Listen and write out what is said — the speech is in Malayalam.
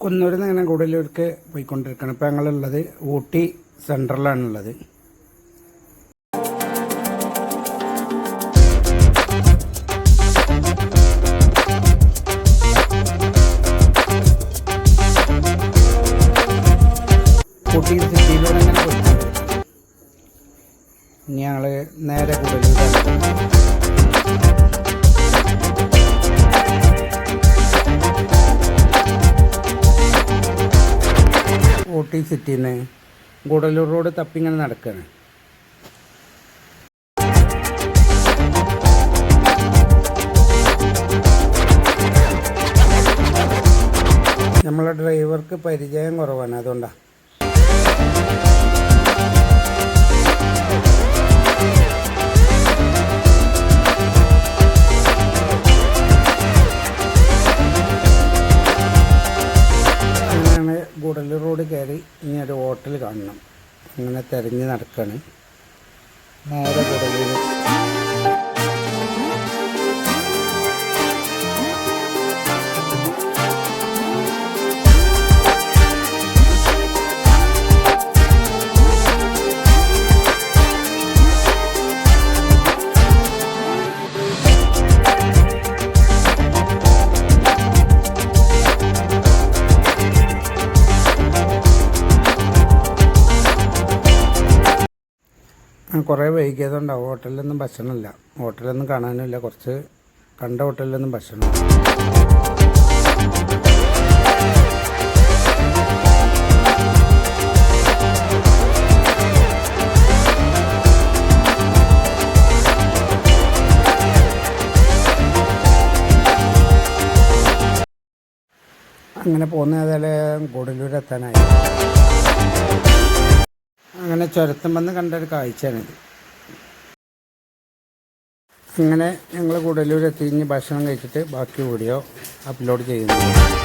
കുന്നൂരിൽ നിന്ന് ഇങ്ങനെ കൂടുതലൂർക്ക് പോയിക്കൊണ്ടിരിക്കണം. ഇപ്പോൾ ഞങ്ങളുള്ളത് ഊട്ടി സെൻട്രലാണുള്ളത്. ഊട്ടി സിറ്റിയിലൂടെ അങ്ങനെ പോയിക്കൊണ്ടിരിക്കണം. ഇനി ഞങ്ങൾ നേരെ കൂടുതലൂർ ഊട്ടി സിറ്റിയിൽ നിന്ന് ഗൂഡല്ലൂർ റോഡ് തപ്പിങ്ങനെ നടക്കുകയാണ്. നമ്മളെ ഡ്രൈവർക്ക് പരിചയം കുറവാണ്, അതുകൊണ്ടാണ്. ഗൂഡല്ലൂർ റോഡ് കയറി ഇനി ഒരു ഹോട്ടൽ കാണണം. അങ്ങനെ തിരഞ്ഞ് നടക്കുകയാണ്. നേരെ ഗൂഡല്ലൂർ കുറേ വൈകിയതുകൊണ്ടാവും. ഹോട്ടലിലൊന്നും ഭക്ഷണമില്ല, ഹോട്ടലൊന്നും കാണാനുമില്ല. കുറച്ച് കണ്ട ഹോട്ടലിലൊന്നും ഭക്ഷണം. അങ്ങനെ പോകുന്ന ഏതായാലും ഗൂഡല്ലൂർ എത്താനായി. അങ്ങനെ ചുരത്തുമ്പന്ന് കണ്ടൊരു കാഴ്ചയാണിത്. അങ്ങനെ ഞങ്ങൾ ഗൂഡല്ലൂർ എത്തിഞ്ഞ് ഭക്ഷണം കഴിച്ചിട്ട് ബാക്കി വീഡിയോ അപ്ലോഡ് ചെയ്യുന്നു.